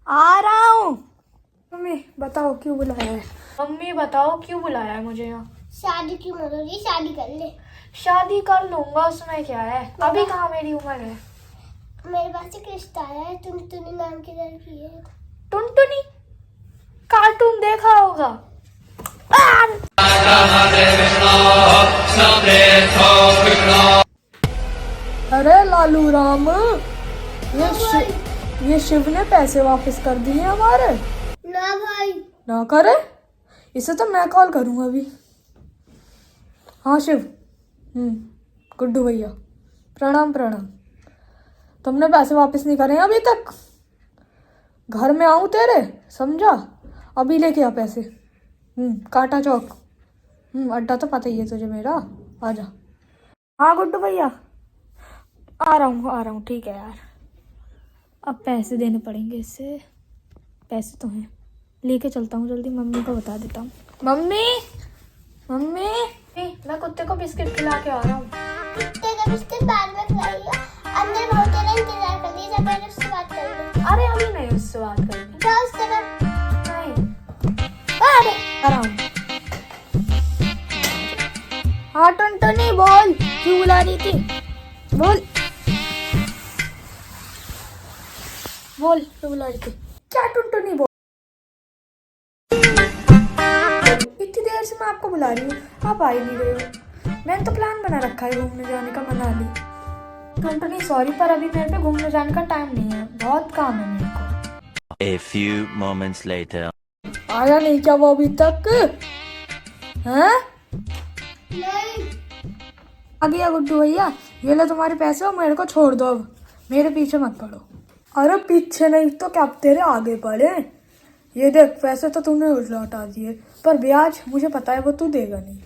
आ रहा हूँ। मम्मी बताओ क्यों बुलाया है? मम्मी बताओ क्यों बुलाया है मुझे यहाँ? शादी की उम्र हो रही, शादी कर ले। शादी कर लूंगा, उसमें क्या है? अभी कहाँ मेरी उम्र है। मेरे पास एक रिश्ता आया है, टुनटुनी नाम की लड़की है। टुनटुनी? कार्टून देखा होगा। अरे लालू राम, ये शिव ने पैसे वापस कर दिए हमारे। ना भाई। ना करे, इसे तो मैं कॉल करूंगा अभी। हाँ शिव, गुड्डू भैया, प्रणाम प्रणाम। तुमने पैसे वापस नहीं करे अभी तक? घर में आऊं तेरे, समझा? अभी लेके आ पैसे। कांटा चौक। अड्डा तो पता ही है तुझे मेरा, आजा। हाँ गुड्डू भैया, आ रहा हूँ। ठीक है यार, अब पैसे देने पड़ेंगे इससे। पैसे तो हैं, लेके चलता हूँ जल्दी, मम्मी को बता देता हूँ। मम्मी मैं कुत्ते को बिस्किट खिला के आ रहा हूँ। कुत्ते का बिस्किट बाद में खिलाइएगा, अंदर बहुत तेरा इंतजार कर लीजिए, पहले उससे बात कर लो। अरे अभी नहीं उससे बात करनी। जाओ उससे बात। नहीं, अरे आ रहा हूँ। हाँ टुनटुनी बोल, क्यों बुला रही थी? बोल क्यों बुला रही थी? क्या टुनटुनी बोल? इतनी देर से मैं आपको बुला रही हूँ, आप आ ही नहीं रहे हो। मैंने तो प्लान बना रखा है घूमने जाने का, मनाली। टुनटुनी सॉरी, पर अभी मेरे पे घूमने जाने का टाइम नहीं है, बहुत काम है मेरे को। A few moments later. आया नहीं क्या वो अभी तक? हैं? नहीं। आ गया गुड्डू भैया, ये लो तुम्हारे पैसे और मेरे को छोड़ दो, अब मेरे पीछे मत पड़ो। अरे पीछे नहीं तो क्या, तेरे आगे पड़े। ये देख, पैसे तो तूने लौटा दिए, पर ब्याज मुझे पता है वो तू देगा नहीं।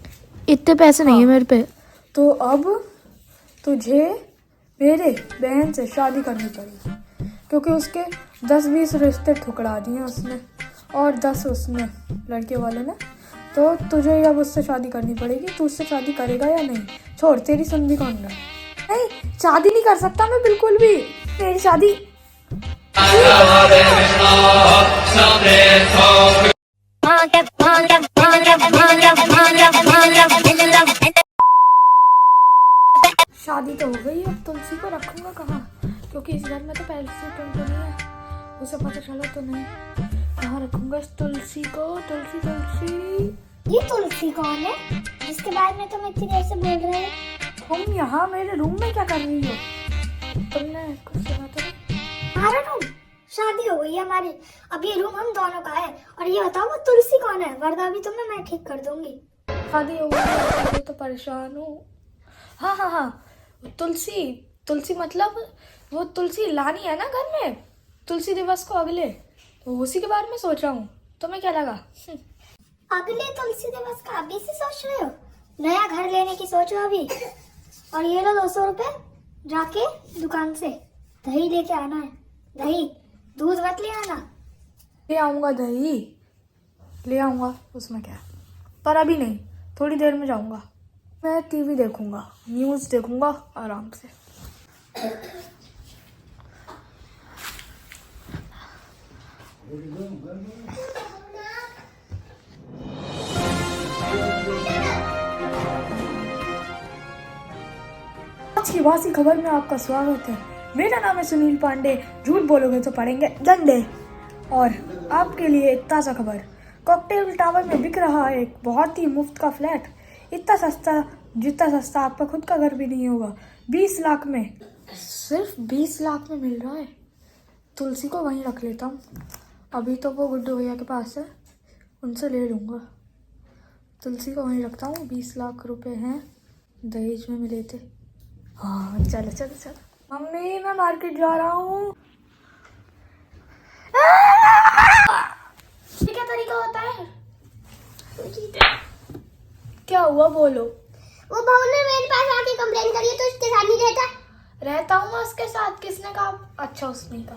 इतने पैसे नहीं है मेरे पे। तो अब तुझे मेरे बहन से शादी करनी पड़ेगी, क्योंकि उसके 10-20 रिश्ते ठुकरा दिए उसने, और 10 उसने लड़के वाले ने। तो तुझे अब उससे शादी करनी पड़ेगी। तू उससे शादी करेगा या नहीं? छोड़, तेरी सुन भी कौन रहा है? नहीं, शादी नहीं कर सकता मैं बिल्कुल भी। मेरी शादी शादी तो हो गई, अब तुलसी को रखूंगा कहाँ? क्योंकि इस घर में तो पहले से टुनटुनी है, उसे पता चला तो नहीं। कहाँ रखूंगा इस तुलसी को? तुलसी ये तुलसी कौन है जिसके बारे में तुम इतनी देर से बोल रहे हो? तुम यहाँ मेरे रूम में क्या कर रही हो? तुमने कुछ सुना तो नहीं? हमारा रूम, शादी हो गई है हमारी, अब ये रूम हम दोनों का है। और ये बताओ वो तुलसी कौन है, वरना भी तुम्हें मैं ठीक कर दूंगी। शादी हो गई तो परेशान हूँ। हाँ, तुलसी मतलब वो तुलसी लानी है ना घर में, तुलसी दिवस को अगले, तो उसी के बारे में सोच रहा हूँ। तुम्हें क्या लगा? अगले तुलसी दिवस का अभी से सोच रहे हो? नया घर लेने की सोचो अभी। और ये लो 200 रुपए, जाके दुकान से दही लेके आना है। दही, दूध मत ले आना। ले आऊँगा दही, ले आऊँगा, उसमें क्या है। पर अभी नहीं, थोड़ी देर में जाऊँगा। मैं टीवी देखूँगा, न्यूज़ देखूँगा आराम से। आज की वासी खबर में आपका स्वागत है। मेरा नाम है सुनील पांडे। झूठ बोलोगे तो पड़ेंगे डंडे। और आपके लिए एक ताज़ा खबर, कॉकटेल टावर में बिक रहा है एक बहुत ही मुफ्त का फ्लैट। इतना सस्ता, जितना सस्ता आपका खुद का घर भी नहीं होगा। 20 लाख में, सिर्फ 20 लाख में मिल रहा है। तुलसी को वहीं रख लेता हूँ। अभी तो वो गुड्डू भैया के पास है, उनसे ले लूँगा। तुलसी को वहीं रखता हूँ। 20 लाख रुपए हैं, दहेज में मिले थे। हाँ चलो। मम्मी मैं मार्केट जा रहा हूँ। ये क्या तरीका होता है? क्या हुआ बोलो? वो बहू ने मेरे पास आके कंप्लेन करी है, तो उसके साथ नहीं रहता। रहता हूँ मैं उसके साथ। किसने कहा? अच्छा उसने कहा।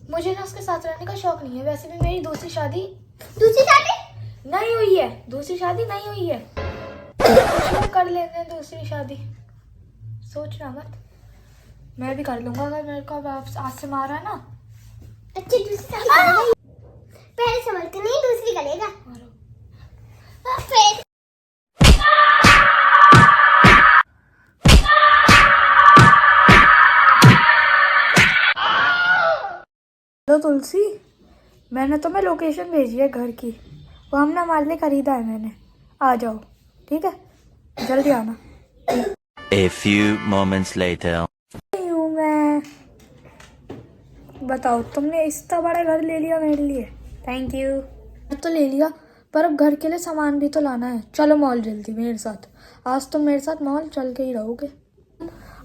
मुझे ना उसके साथ रहने का शौक नहीं है। वैसे भी मेरी दूसरी शादी नहीं हुई है। दूसरी शादी नहीं हुई है। कुछ लोग कर लेते हैं दूसरी शादी, सोचना मत। मैं भी कर लूंगा अगर मेरे को आज से मारा है ना। अच्छी दूसरी शादी पहले संभलते नहीं, दूसरी करेगा। फिर तो तुलसी, मैंने तुम्हें लोकेशन भेजी है घर की, वो हमने हमारे लिए खरीदा है मैंने। आ जाओ, ठीक है, जल्दी आना। A few moments later. नहीं हूँ मैं। बताओ, तुमने इतना बड़ा घर ले लिया मेरे लिए, थैंक यू। तो ले लिया, पर अब घर के लिए सामान भी तो लाना है। चलो मॉल जल्दी मेरे साथ। आज तुम मेरे साथ मॉल चल के ही रहोगे।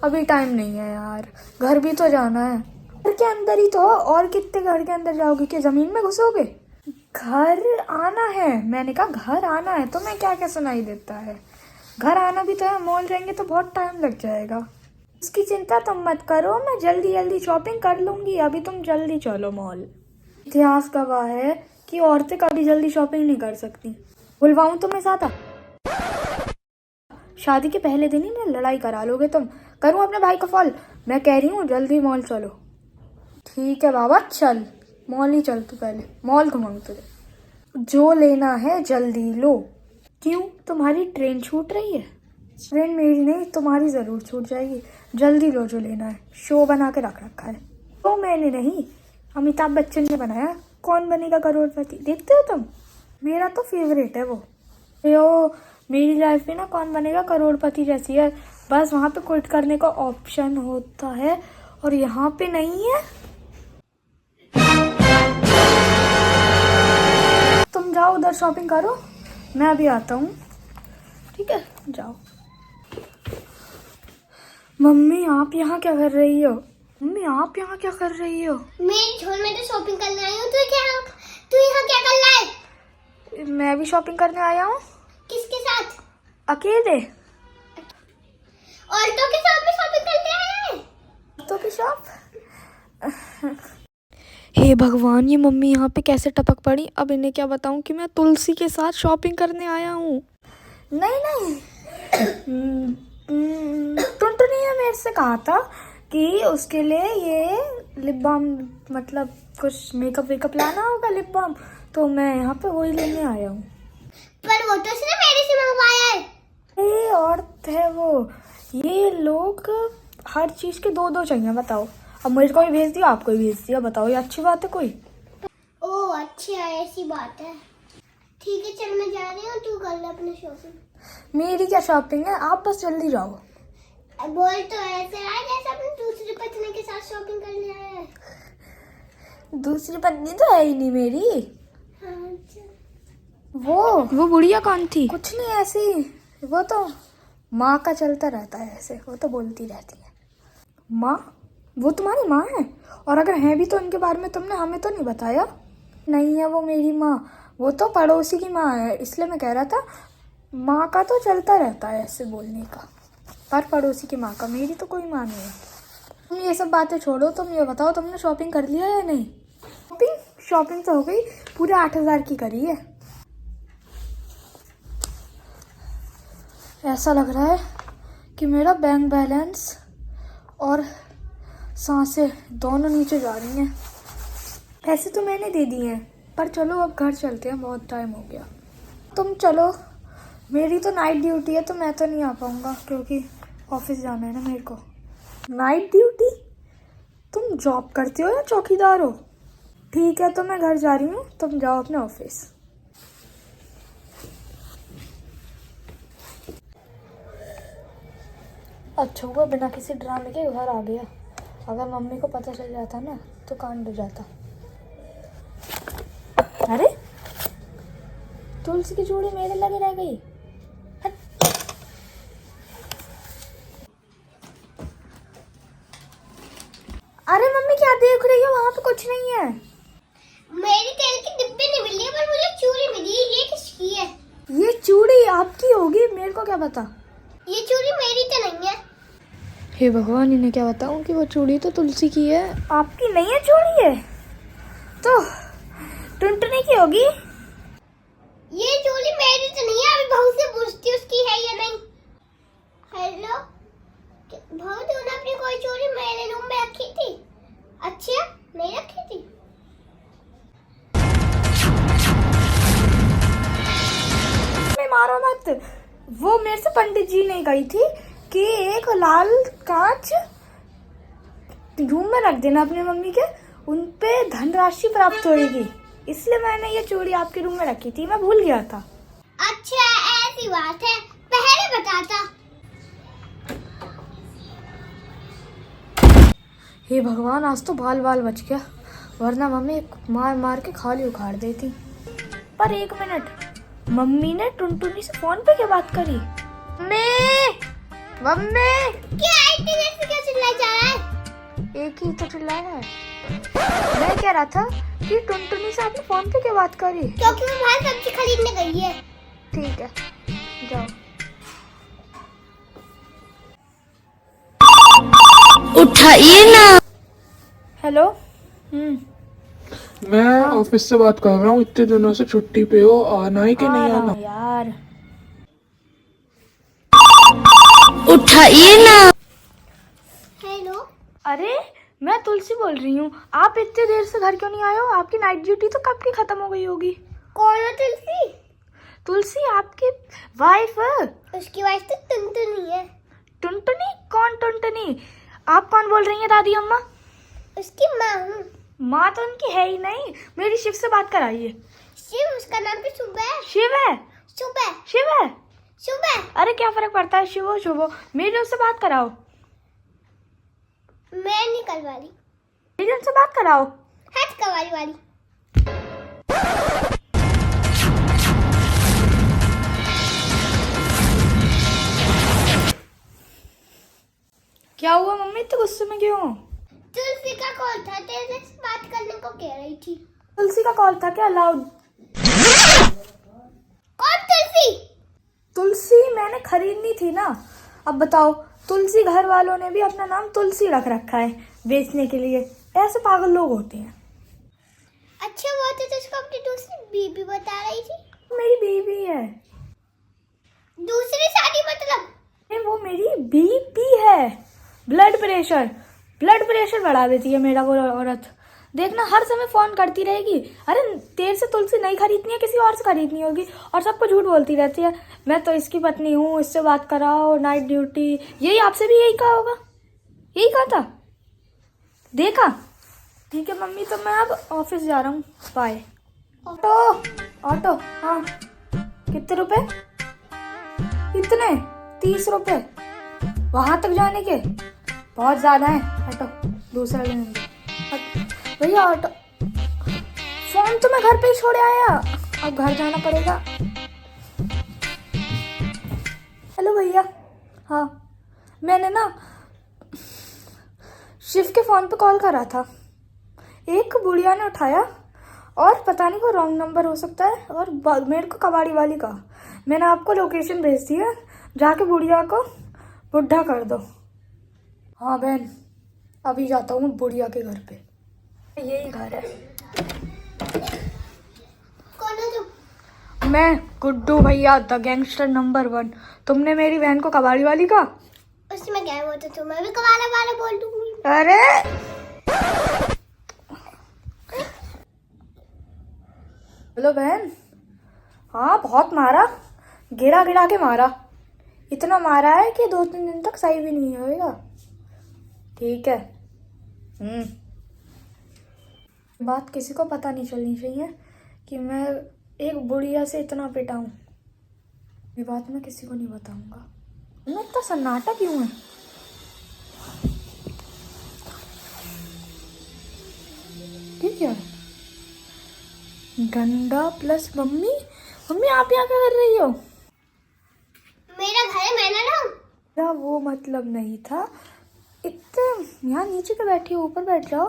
अभी टाइम नहीं है यार, घर भी तो जाना है। घर के अंदर ही तो, और कितने घर के अंदर जाओगे? कि जमीन में घुसोगे? घर आना है, मैंने कहा घर आना है। तुम्हें क्या क्या सुनाई देता है? घर आना भी तो है। मॉल जाएंगे तो बहुत टाइम लग जाएगा। उसकी चिंता तुम मत करो, मैं जल्दी जल्दी शॉपिंग कर लूंगी। अभी तुम जल्दी चलो मॉल। इतिहास गवाह है कि औरतें कभी जल्दी शॉपिंग नहीं कर सकती। बुलवाऊं तुम्हें साथ? शादी के पहले दिन ही ना लड़ाई करा लोगे तुम। करूं अपने भाई को कॉल? मैं कह रही हूँ जल्दी मॉल चलो। ठीक है बाबा, चल मॉल ही चल। तू पहले मॉल घुमाऊं तुझे। जो लेना है जल्दी लो। क्यों, तुम्हारी ट्रेन छूट रही है? ट्रेन मेरी नहीं, तुम्हारी जरूर छूट जाएगी। जल्दी लो जो लेना है। शो बना के रख रखा है। तो मैंने नहीं, अमिताभ बच्चन ने बनाया। कौन बनेगा करोड़पति देखते हो तुम? मेरा तो फेवरेट है वो। मेरी लाइफ में ना कौन बनेगा करोड़पति जैसी है। बस वहाँ पे क्विट करने का ऑप्शन होता है और यहाँ पे नहीं है। तुम जाओ उधर शॉपिंग करो, मैं अभी आता हूँ, ठीक है? जाओ। मम्मी आप यहाँ क्या कर रही हो? मम्मी आप यहाँ क्या कर रही हो? मैं झोल में तो शॉपिंग करने आई हूँ। तू यहाँ क्या कर रहा है? मैं भी शॉपिंग करने आया हूँ। किसके साथ? अकेले। ऑल्टो के साथ में शॉपिंग करने आया है? ऑल्टो की शॉप? हे भगवान, ये मम्मी यहाँ पे कैसे टपक पड़ी? अब इन्हें क्या बताऊँ कि मैं तुलसी के साथ शॉपिंग करने आया हूँ। नहीं नहीं, टुनटुनी ने मेरे से कहा था कि उसके लिए ये लिप बाम, मतलब कुछ मेकअप वेकअप लाना होगा, लिप बाम। तो मैं यहाँ पे वही लेने आया हूँ। पर वो तो उसने मेरे से मंगवाया है। ये औरत है वो। ये लोग हर चीज के दो दो चाहिए। बताओ, अब मेरे को भी भेज दिया, आपको भी भेज दिया। बताओ, ये अच्छी बात है कोई? ओह अच्छा, ऐसी बात है। ठीक है चल, मैं जा रही हूँ, तू कर ले अपनी शॉपिंग। मेरी क्या शॉपिंग है, आप बस जल्दी जाओ। बोल तो ऐसे रहा जैसे अपने दूसरी पत्नी के साथ शॉपिंग करने आया है। दूसरी पत्नी तो है ही नहीं मेरी। हाँ, अच्छा। वो बुढ़िया कौन थी? कुछ नहीं, ऐसी। वो तो माँ का चलता रहता है ऐसे, वो तो बोलती रहती है। माँ? वो तुम्हारी माँ है? और अगर है भी तो उनके बारे में तुमने हमें तो नहीं बताया। नहीं है वो मेरी माँ, वो तो पड़ोसी की माँ है। इसलिए मैं कह रहा था, माँ का तो चलता रहता है ऐसे बोलने का, पर पड़ोसी की माँ का। मेरी तो कोई माँ नहीं है। तुम ये सब बातें छोड़ो, तुम ये बताओ तुमने शॉपिंग कर लिया या नहीं? शॉपिंग तो हो गई, पूरे 8,000 की करी है। ऐसा लग रहा है कि मेरा बैंक बैलेंस और सांसें दोनों नीचे जा रही हैं। पैसे तो मैंने दे दिए हैं, पर चलो अब घर चलते हैं, बहुत टाइम हो गया। तुम चलो, मेरी तो नाइट ड्यूटी है तो मैं तो नहीं आ पाऊँगा, क्योंकि ऑफिस जाना है ना मेरे को। Night duty? तुम जॉब करते हो या चौकीदार हो? ठीक है, तो मैं घर जा रही हूँ, तुम जाओ अपने ऑफिस। अच्छा हुआ बिना किसी ड्रामे के घर आ गया। अगर मम्मी को पता चल जाता ना तो कांड हो जाता। अरे तुलसी की चूड़ी मेरे लगे रह गई। अरे मम्मी क्या देख रही हो? वहाँ पे कुछ नहीं है। मेरी तेल की डिब्बी नहीं मिली है, पर मुझे चूड़ी मिली। ये किसकी है? ये चूड़ी आपकी होगी, मेरे को क्या पता। ये चूड़ी मेरी तो नहीं है। हे भगवान, इन्हें क्या बताऊं कि वो चूड़ी तो तुलसी की है। आपकी नहीं है चूड़ी है? तो टुनटुनी की होगी। ये चोली मेरी तो नहीं है, अभी बहू से पूछती उसकी है या नहीं। हेलो बहू, तूने अपनी कोई चोली मेरे रूम में रखी थी? अच्छा, नहीं रखी थी। मैं मारो मत। वो मेरे से पंडित जी ने कही थी कि एक लाल कांच रूम में रख देना अपनी मम्मी के, उनपे धनराशि प्राप्त होगी, इसलिए मैंने ये चूड़ी आपके रूम में रखी थी, मैं भूल गया था। अच्छा ऐसी बात है, पहले बताता। हे भगवान, आज तो बाल बाल बच गया, वरना मम्मी मार मार के खाली उखाड़ देती। पर एक मिनट, मम्मी ने टुनटुनी से फोन पे क्या बात करी? मम्मी क्या इतनी देर से क्यों चिल्लाए जा रहा है? एक ही तो चिल्लाया है। मैं कह रहा था कि टुनटुनी से आपने फोन पे क्या बात करी? क्योंकि वो बाहर सब्जी खरीदने गई है। ठीक है, जाओ। उठाइए ना। हेलो। मैं ऑफिस से बात कर रहा हूँ, इतने दिनों से छुट्टी पे हो, आना है कि नहीं आना? यार उठाइए ना। हेलो, अरे मैं तुलसी बोल रही हूँ, आप इतने देर से घर क्यों नहीं आए हो? आपकी नाइट ड्यूटी तो कब की खत्म हो गई होगी। कौन है तुलसी? तुलसी आपकी वाइफ। उसकी वाइफ तो टुनटुनी है। टुनटुनी? कौन टुनटुनी? आप कौन बोल रही हैं दादी अम्मा? उसकी माँ हूँ। माँ तो उनकी है ही नहीं, मेरी शिव से बात कराइए। शिव, उसका नाम भी सुबह है। शिव है? सुबह शिव है? सुबह। अरे क्या फर्क पड़ता है, शिव हो शुभ हो, मेरी उनसे बात कराओ। मैं निकल वाली। मेरी उनसे बात कराओ। हट कवाली वाली। क्या हुआ मम्मी, इतने गुस्से में क्यों हो? तुलसी का कॉल था, तेरे से बात करने को कह रही थी। तुलसी का कॉल था क्या? लाउड। कौन तुलसी? तुलसी मैंने खरीदनी थी ना। अब बताओ, तुलसी घर वालों ने भी अपना नाम तुलसी रख रखा है बेचने के लिए, ऐसे पागल लोग होते हैं। अच्छा, वो तो जिसको अपनी दूसरी बीबी बता रही थी। मेरी बीवी है। दूसरी शादी मतलब? नहीं, वो मेरी बीपी है, ब्लड प्रेशर बढ़ा देती है मेरा वो औरत। देखना हर समय फोन करती रहेगी, अरे तेरे से तुलसी नहीं खरीदनी है, किसी और से खरीदनी होगी, और सबको झूठ बोलती रहती है, मैं तो इसकी पत्नी हूँ, इससे बात कराओ, नाइट ड्यूटी। यही आपसे भी यही कहा होगा, यही कहा था, देखा। ठीक है मम्मी, तो मैं अब ऑफिस जा रहा हूँ, बाय। ऑटो हाँ, कितने रुपए? इतने 30 रुपए वहां तक जाने के? बहुत ज्यादा है, ऑटो दूसरा ले लेंगे। भैया ऑटो, फोन तो मैं घर पे ही छोड़ आया, अब घर जाना पड़ेगा। हेलो भैया। हाँ, मैंने ना शिव के फोन पे कॉल करा था, एक बुढ़िया ने उठाया, और पता नहीं वो रॉन्ग नंबर हो सकता है, और मेरे को कबाड़ी वाली कहा। मैंने आपको लोकेशन भेज दी है, जाके बुढ़िया को बुढ़ा कर दो। हाँ बहन, अभी जाता हूँ मैं बुढ़िया के घर पे, यही घर है। कौन है तुम? मैं गुड्डू भैया, द गैंगस्टर नंबर 1। तुमने मेरी बहन को कबाड़ी वाली कहा। उसमें क्या है, वो तो तुम्हें भी कवाला वाला बोल दूंगी। अरे हेलो बहन। हाँ बहुत मारा, गिरा गिरा के मारा, इतना मारा है कि 2-3 दिन तक सही भी नहीं होएगा। ठीक है। बात किसी को पता नहीं चलनी चाहिए कि मैं एक बुढ़िया से इतना पिटा हूँ, ये बात मैं किसी को नहीं बताऊंगा। मैं इतना सन्नाटा क्यों है? ठीक है, गंडा प्लस मम्मी। मम्मी आप यहाँ क्या कर रही हो? मेरा घर है, मैं ना रहूं? मेरा वो मतलब नहीं था, इतने यहाँ नीचे पे बैठी हो, ऊपर बैठ जाओ।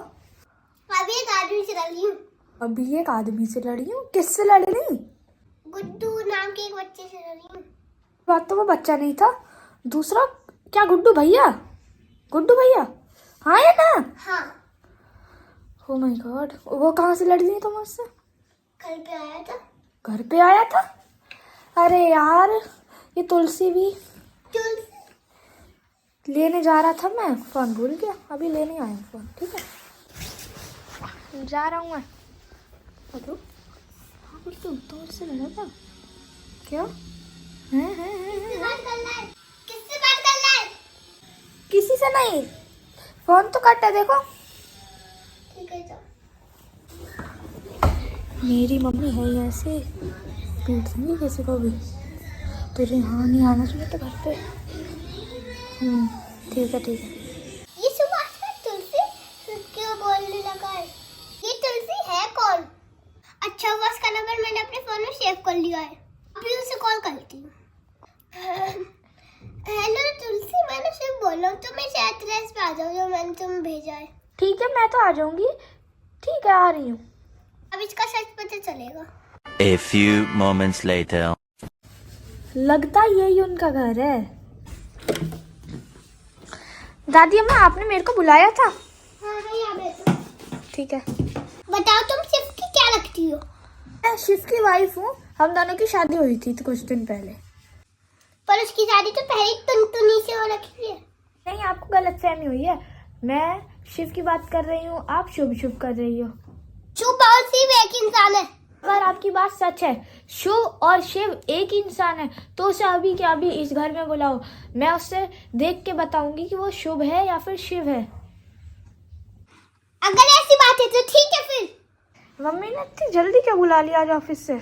अभी एक आदमी से लड़ी हूँ। अभी एक आदमी से लड़ी हूँ? किससे लड़ी? नहीं, गुड्डू नाम के एक बच्चे से लड़ी हूँ। बात तो वो बच्चा नहीं था, दूसरा। क्या गुड्डू भैया? गुड्डू भैया हाँ या ना? हाँ। ओ माय गॉड, वो कहाँ से लड़ रही तुम उससे? घर पे आया था। घर पे आया था? अरे यार, ये तुलसी भी लेने जा रहा था, मैं फोन भूल गया, अभी लेने आया फोन। ठीक है, जा रहा हूँ मैं। हेलो, हाँ गुड्डू, तुम उससे लड़ा था क्या? बात करना है। किससे बात करना है? किसी से नहीं, फोन तो कट है, देखो। ठीक है जाओ। मेरी मम्मी है ही ऐसे, पीट दूंगी किसी को भी। तुझे यहाँ नहीं आना चाहिए तो घर पे। ठीक है ठीक है। ये सुबह से तुलसी क्यों बोलने लगा है? ये तुलसी है कौन? अच्छा हुआ उसका नंबर मैंने अपने फोन में सेव कर लिया है, अभी उसे कॉल करती हूँ। हेलो तुलसी, मैंने सिर्फ बोला तो मैं एड्रेस पे आ जाऊँ जो मैंने तुम्हें भेजा है। ठीक है, मैं तो आ जाऊंगी। ठीक है, आ रही हूँ। अब इसका सच पता चलेगा। A few moments later. लगता यही उनका घर है। दादी अम्मा, आपने मेरे को बुलाया था? हाँ यहाँ बैठो। ठीक है। बताओ तुम शिव की क्या लगती हो? मैं शिव की वाइफ हूँ, हम दोनों की शादी हुई थी तो कुछ दिन पहले। पर उसकी शादी तो पहले ही टुनटुनी से हो रखी है। नहीं, आपको गलतफहमी हुई है। मैं शिव की बात कर रही हूँ, आप शुभ शुभ कर रही हो। शुभ और शिव एक इंसान है। अगर आपकी बात सच है, शुभ और शिव एक ही इंसान है, तो उसे अभी के अभी इस घर में बुलाओ। मैं उससे देख के बताऊंगी कि वो शुभ है या फिर शिव है। अगर ऐसी बात है तो ठीक है फिर। मम्मी ने इतनी जल्दी क्या बुला लिया आज ऑफिस से?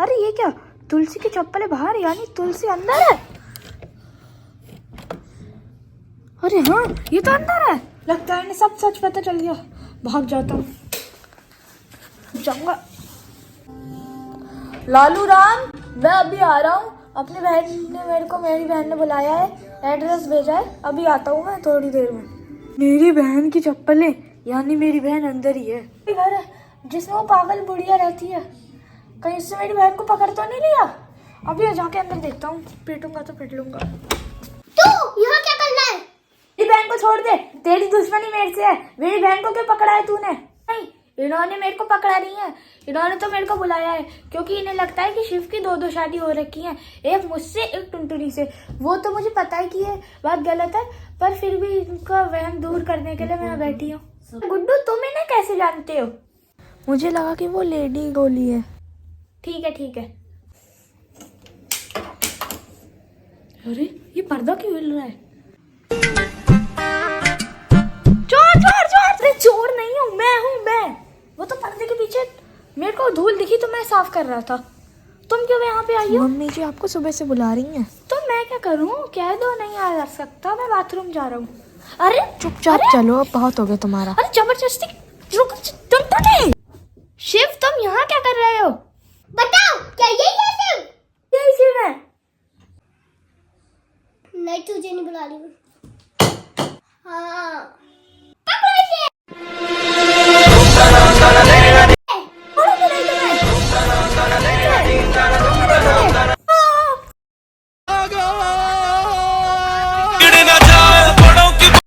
अरे ये क्या, तुलसी की चप्पलें बाहर, यानी तुलसी अंदर है। अरे हाँ, ये तो अंदर है। लगता है इन्हें सब सच पता चल गया। भाग जाता हूँ, जाऊंगा। लालू राम, मैं अभी आ रहा हूँ। अपनी बहन ने मेरी बहन ने बुलाया है, एड्रेस भेजा है, अभी आता हूँ मैं थोड़ी देर में। मेरी बहन की चप्पलें, यानी मेरी बहन अंदर ही है। घर है जिसमें वो पागल बुढ़िया रहती है, कहीं इससे मेरी बहन को पकड़ तो नहीं लिया? अभी जाके अंदर देखता हूँ, पीटूंगा तो पीट लूंगा। तू यहाँ क्या करना है? मेरी बहन को छोड़ दे, तेरी दुश्मनी मेरे से है। मेरी बहन को क्यों पकड़ा है तूने? नहीं, इन्होंने मेरे को पकड़ा नहीं है, इन्होंने तो मेरे को बुलाया है क्योंकि इन्हें लगता है कि शिव की दो शादी हो रखी है, एक मुझसे एक टुनटुनी से। वो तो मुझे पता है कि ये बात गलत है, पर फिर भी इनका वहम दूर करने के लिए मैं बैठी हूँ। गुड्डू, तुम इन्हें कैसे जानते हो? मुझे लगा कि वो लेडी गोली है। ठीक है ठीक है। अरे ये पर्दा क्यों हिल रहा है? चोर चोर चोर! अरे चोर नहीं हूँ मैं। वो तो पर्दे के पीछे मेरे को धूल दिखी तो मैं साफ कर रहा था। तुम क्यों यहाँ पे आई हो? मम्मी जी आपको सुबह से बुला रही हैं। तो मैं क्या करूँ? कह दो नहीं आ सकता, मैं बाथरूम जा रहा हूँ। अरे चुपचाप चलो, अब बहुत हो गया तुम्हारा। अरे जबरदस्ती रुक, तुम शिव, तुम यहाँ क्या कर रहे हो? बताओ, क्या यही है शिव? यही शिव है। नहीं, तुझे नहीं बुला रही हूँ। हाँ